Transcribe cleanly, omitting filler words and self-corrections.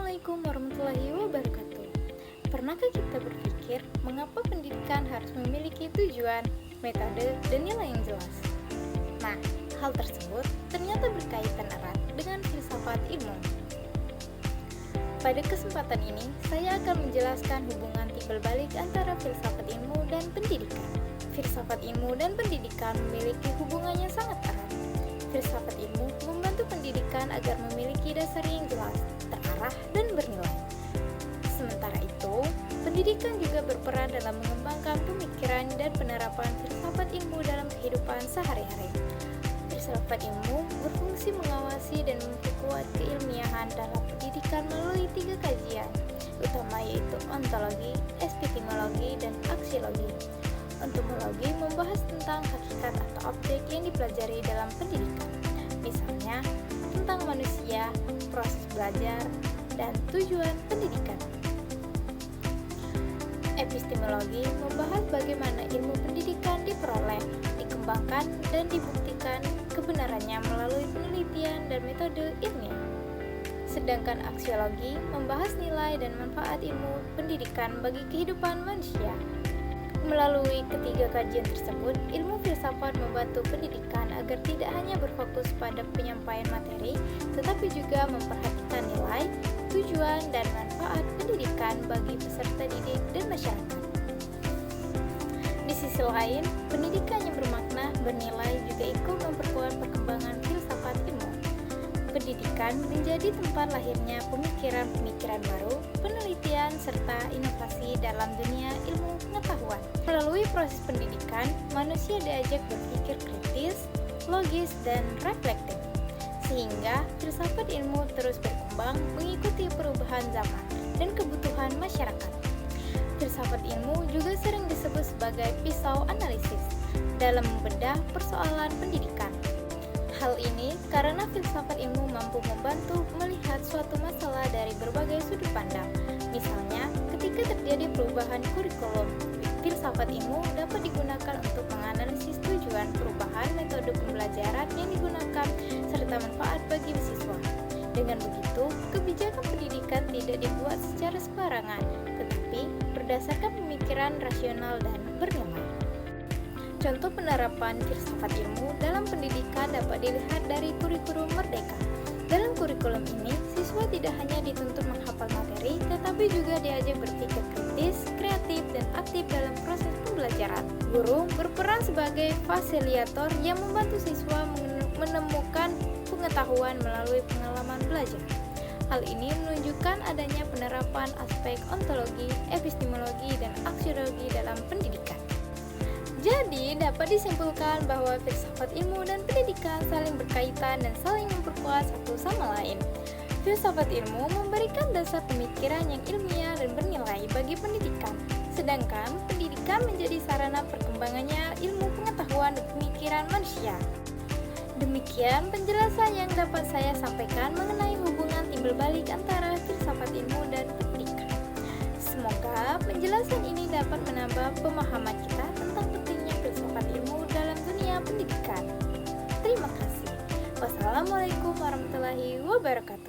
Assalamualaikum warahmatullahi wabarakatuh. Pernahkah kita berpikir mengapa pendidikan harus memiliki tujuan, metode, dan nilai yang jelas? Nah, hal tersebut ternyata berkaitan erat dengan filsafat ilmu. Pada kesempatan ini, saya akan menjelaskan hubungan timbal balik antara filsafat ilmu dan pendidikan. Filsafat ilmu dan pendidikan memiliki hubungannya sangat erat. Filsafat ilmu membantu pendidikan agar memiliki dasar yang jelas, terarah, dan bernilai. Sementara itu, pendidikan juga berperan dalam mengembangkan pemikiran dan penerapan filsafat ilmu dalam kehidupan sehari-hari. Filsafat ilmu berfungsi mengawasi dan memperkuat keilmiahan dalam pendidikan melalui 3 kajian utama, yaitu ontologi, epistemologi, dan aksiologi. Ontologi membahas tentang hakikat atau objek yang dipelajari dalam pendidikan, misalnya tentang manusia, proses belajar, dan tujuan pendidikan. Epistemologi membahas bagaimana ilmu pendidikan diperoleh, dikembangkan, dan dibuktikan kebenarannya melalui penelitian dan metode ilmiah. Sedangkan aksiologi membahas nilai dan manfaat ilmu pendidikan bagi kehidupan manusia. Melalui ketiga kajian tersebut, ilmu filsafat membantu pendidikan agar tidak hanya berfokus pada penyampaian materi, tetapi juga memperhatikan nilai, tujuan, dan manfaat pendidikan bagi peserta didik dan masyarakat. Di sisi lain, pendidikan yang bermakna, bernilai juga ikut memperkuat perkembangan filsafat ilmu. Pendidikan menjadi tempat lahirnya pemikiran-pemikiran baru, penelitian, serta inovasi dalam dunia ilmu pengetahuan. Melalui proses pendidikan, manusia diajak berpikir kritis, logis, dan reflektif, sehingga filsafat ilmu terus berkembang mengikuti perubahan zaman dan kebutuhan masyarakat. Filsafat ilmu juga sering disebut sebagai pisau analisis dalam membedah persoalan pendidikan. Hal ini karena filsafat ilmu mampu membantu melihat suatu masalah dari berbagai sudut pandang. Misalnya, ketika terjadi perubahan kurikulum, filsafat ilmu dapat digunakan untuk menganalisis tujuan perubahan metode pembelajaran yang digunakan serta manfaat bagi siswa. Dengan begitu, kebijakan pendidikan tidak dibuat secara sembarangan, tetapi berdasarkan pemikiran rasional dan bernilai. Contoh penerapan filsafat ilmu dalam pendidikan dapat dilihat dari kurikulum Merdeka. Dalam kurikulum ini, siswa tidak hanya dituntut menghafal materi, tetapi juga diajak berpikir kritis, kreatif, dan aktif dalam proses pembelajaran. Guru berperan sebagai fasilitator yang membantu siswa menemukan pengetahuan melalui pengalaman belajar. Hal ini menunjukkan adanya penerapan aspek ontologi, epistemologi, dan aksiologi dalam pendidikan. Jadi, dapat disimpulkan bahwa filsafat ilmu dan pendidikan saling berkaitan dan saling memperkuat satu sama lain. Filsafat ilmu memberikan dasar pemikiran yang ilmiah dan bernilai bagi pendidikan, sedangkan pendidikan menjadi sarana perkembangannya ilmu pengetahuan dan pemikiran manusia. Demikian penjelasan yang dapat saya sampaikan mengenai hubungan timbal balik antara filsafat ilmu dan pendidikan. Semoga penjelasan ini dapat menambah pemahaman kita tentang pentingnya filsafat ilmu dalam dunia pendidikan. Terima kasih. Wassalamualaikum warahmatullahi wabarakatuh.